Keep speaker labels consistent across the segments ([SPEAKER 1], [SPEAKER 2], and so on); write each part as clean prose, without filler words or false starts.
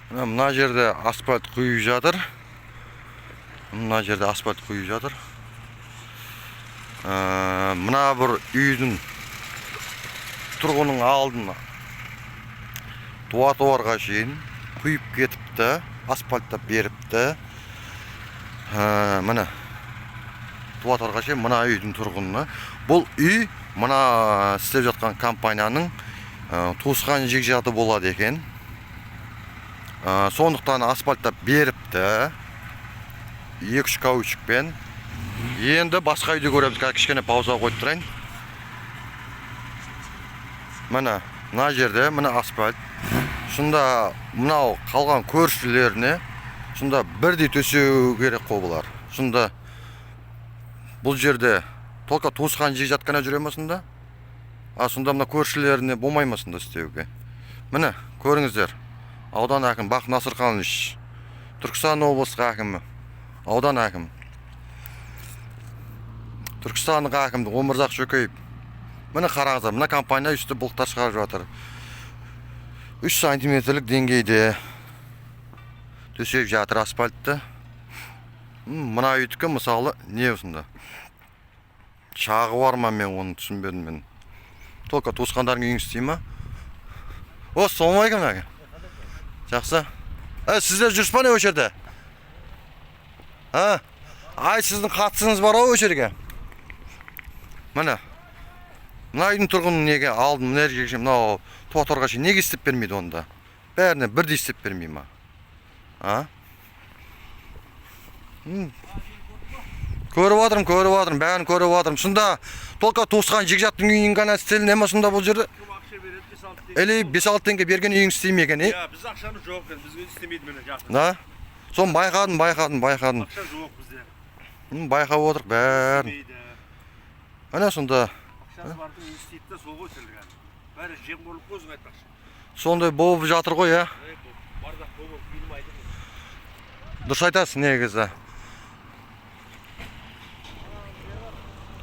[SPEAKER 1] Mına жерде асфальт құйып жатыр. Mına жерде асфальт құйып жатыр. Mına бір үйдің тұрғының алдына туа-туарға шейін құйып кетіпті, асфальттап беріпті. Мына туа-туарға шейін мына үйдің тұрғынына. Бұл үй мына істеп жатқан компанияның туысқан жекжаты болады екен. Сондықтан асфальттап беріпті. 2-3 каучукпен. Енді басқа үйді көреміз. Кішкене пауза қойып тұрайын. Мына жерде мына асфальт. Шында мынау қалған көршілеріне шында бірдей төсеу керек қой бұлар. Шында бұл жерде толқа туысқан жекжат қана жүре ме сонда? Сонда мына көршілеріне болмай ма сонда істеуге? Міне көріңіздер. Аудан әкім Бақ Насырханович, Түркістан облыстық әкімі, аудан әкім, Түркістанның әкімі Омырзақ Шөкеев. Міне қараңыздар, мына компания үсті бұлықтар шығарып жатыр. 3 сантиметрлік деңгейде төсеп жатыр асфальтты. Мына үйдікі мысалы не осында? Шағы бар ма, мен оны түсінбедім мен. Толқа туысқандардың үйің істей ма? Солмайгын әке. Жақсы. Сіздер жүріс па не өшерді? Сіздің қатысыңыз бар ау өшерге? Міне. Мына үйдің тұрғынын неге алдым, мына жерге мынау туа-туарға шейін неге істеп бермейді онда? Бәріне бірдей істеп бермей ма? Көріп отырмын, бәрін көріп отырмын. Шында толқа туысқан жекжаттың үйінің ғана істеліне ме шында бұл жерде? Әлі 5-6 теңге берген үйің істейме екен,
[SPEAKER 2] Біз ақшамыз жоқ екен, бізге істемейді мені жақын.
[SPEAKER 1] Да? Сон байқадым.
[SPEAKER 2] Ақша жоқ бізде.
[SPEAKER 1] Байқап отырық бәрін. Әне сонда.
[SPEAKER 2] Ақшасы бардың істейді де сол ғой тілген. Бәрі жемқорлық өзің айтпақшы.
[SPEAKER 1] Сондай болып жатыр ғой,
[SPEAKER 2] Бардақ болып фильм айтып.
[SPEAKER 1] Дұрыс айтасың негізі.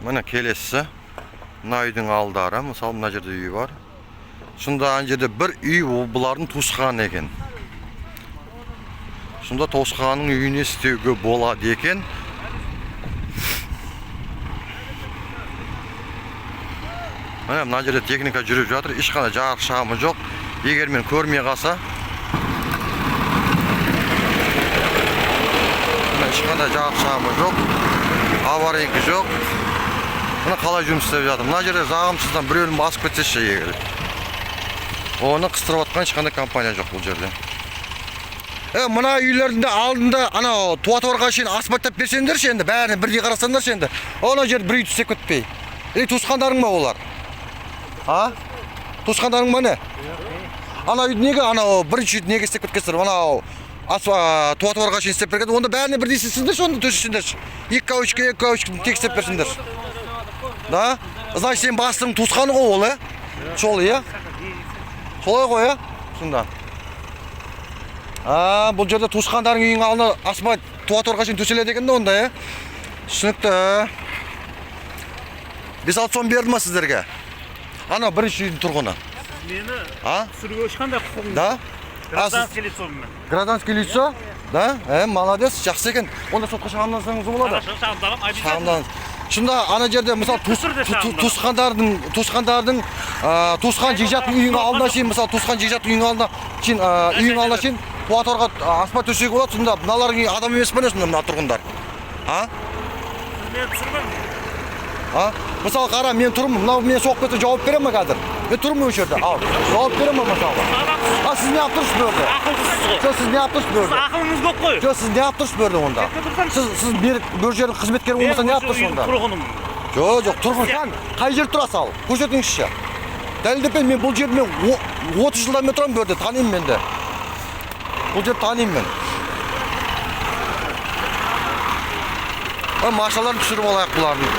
[SPEAKER 1] Міне келесі. Мына үйдің алдары, мысалы мына жерде үй бар. Шында ана жерде бір үй бұлардың туысқан екен. Шында туысқанның үйіне істеуге болады екен. Мына жерде техника жүріп жатыр. Ешқандай жарық шамы жоқ. Егер мен көрмей қалса, ешқандай жарық шамы жоқ. Аварийкі жоқ. Мына қалай жұмыс істеп жатыр. Мына жерде жағымсыздан біреуін басып кетсеші егер. Оны қыстырып атқан ешқандай компания жоқ бұл жерде. Мына үйлердің алдында анау туа-туарға шейін асфальттап берсеңдерші енді, бәріне бірдей қарасаңдаршы енді. Ана жерде бір үй түстеп кетпей. Туысқандарың ма олар? Туысқандарың ма не? Ана үйді неге анау бірінші үйді неге істеп кеткенсіздер? Анау туа-туарға шейін істеп берген. Онда бәріне бірдей істесіңдерші, онда төсесіңдерші. 2 каучка тек істеп берсіңдерші. Да? Значит, сен бастың туысқаны ғой ол, Сол, Солай ғой, Сонда. Бұл жерде туысқандарың үйің алдына асфальт туа-туарға шейін төселеді екен де онда, Түсінікті. 5-6 сом берді ма сіздерге? Ана бірінші үйдің тұрғыны.
[SPEAKER 2] Мені түсіруге ешқандай құқығым.
[SPEAKER 1] Да?
[SPEAKER 2] Гражданский лицо мен.
[SPEAKER 1] Гражданский лицо? Да? Молодец, жақсы екен. Онда сотқа шағымдансаңыз болады?
[SPEAKER 2] Шағымданам, обязательно.
[SPEAKER 1] Шында ана жерде мысалы туысқандардың туысқан жекжаттың үйінің алдына шейін, мысалы туысқан жекжаттың үйінің алдына шейін туа-туарға асфальт төсеуге болады. Сонда мыналардың адам емес пе сонда мына тұрғындар?
[SPEAKER 2] Мен түсірмеймін.
[SPEAKER 1] Мысалы қара, мен тұрмын, мынау мен соғып кетсе жауап бере ма қазір? Мен тұрмын осы жерде. Жауап бере ма мысалы? Сіз не алып тұрсыз бөрді?
[SPEAKER 2] Ақылсыз ғой.
[SPEAKER 1] Сіз не алып тұрсыз бөрді?
[SPEAKER 2] Ақылыңыз көп қой.
[SPEAKER 1] Сіз не алып тұрсыз бөрді онда? Сіз бөр жердің қызметкері болмаса не алып тұрсыз онда?
[SPEAKER 2] Тұрғыным.
[SPEAKER 1] Жоқ, тұрғын. Қай жер тұрасыз ал? Көрсетіңізші. Дәлелдеп мен бұл жерде 30 жылдан мен тұрамын бөрді, танимын мен де. Бұл жерді танимын мен. Машаларын түсіріп алайық бұлардың.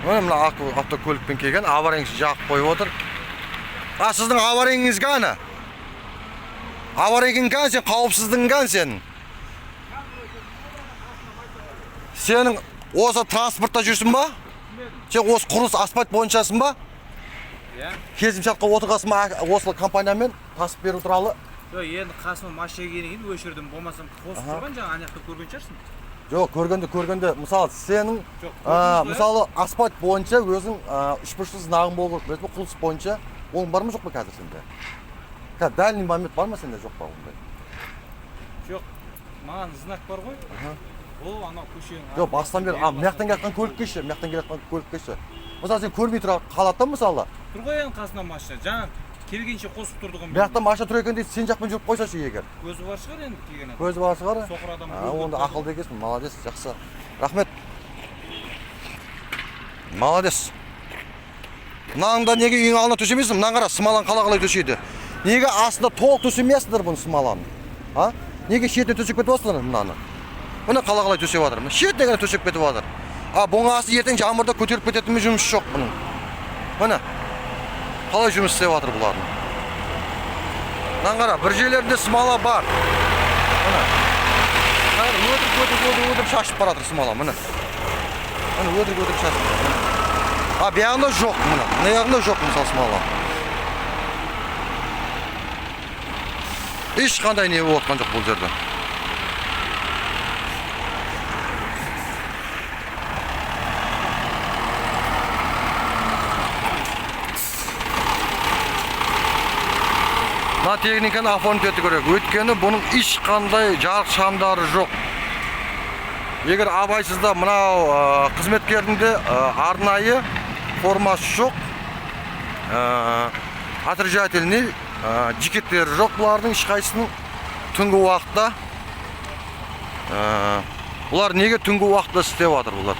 [SPEAKER 1] Мына автокөлікпен келген, аварияңыз жағып қойып отыр. Сіздің аварияңыз ғана? Аварияң ғана сен, қауіпсіздің ғана сен? Сенің осы транспортта жүрсің ба? Сен осы құрылыс асфальт бойыншасың ба?
[SPEAKER 3] Иә.
[SPEAKER 1] Келісімшартқа отырғасың ба осы компаниямен тасып беру туралы?
[SPEAKER 3] Жоқ, енді қасыма машина келгеннен кейін өшірдім. Болмасам қосып тұрған жаңа ана жақта көрген шығарсың.
[SPEAKER 1] Жоқ, көргенде, мысалы сенің мысалы асфальт бойынша өзің үшбұрышты знагың болу керек. Бұл құрылыс бойынша оның бар ма жоқ па қазір сенде? Дальний момент бар ма сенде жоқ па ондай?
[SPEAKER 3] Жоқ, маған знак бар ғой. Ол анау көшенің.
[SPEAKER 1] Жоқ, бастан бері мынаяқтан келатқан көліккеші, мынаяқтан келатқан көліккеші. Мысалы сен көрмей тұра қалады мысалы.
[SPEAKER 3] Тұр ғой енді қасына машина. Жаңа келгенше қосып тұрдық.
[SPEAKER 1] Мынаяқтан машина тұр екен дейді, сен жақпен жүріп қойсашы егер.
[SPEAKER 3] Көзі бар шығар енді келген адам.
[SPEAKER 1] Көзі бар шығар?
[SPEAKER 3] Соқыр адам.
[SPEAKER 1] Онда ақылды екенсің, молодец, жақсы. Рахмет. Молодец. Мынаңда неге үйің алдына төсемейсің? Мынаған қара, смоланы қалай төсейді? Неге астында толық төсемейсіңдер бұны смоланы? Неге шетіне төсеп кетіп отырсыңдар мынаны? Мына қалай төсеп жатыр? Шетіне ғана төсеп кетіп жатыр. Бұның асты ертең жаңбырда көтеріп кететін жұмыс жоқ бұның. Мына қалай жұмыс істеп жатыр бұлардың? Мынаған қара, бір жерлерінде смола бар. Мына өтірік шашып баратыр смола, мына. Мына өтірік шашып баратыр. Бұяғында жоқ мына. Мына яғында жоқ мысалы смола. Ешқандай не болып отқан жоқ бұл жерде. Мына техниканы оформить ету керек. Өйткені бұның ешқандай жарық шамдары жоқ. Егер абайсызда мынау қызметкерінде арнайы формасы жоқ, отрицательный жекеттері жоқ бұлардың ешқайсының түнгі уақытта. Бұлар неге түнгі уақытта істеп жатыр бұлар?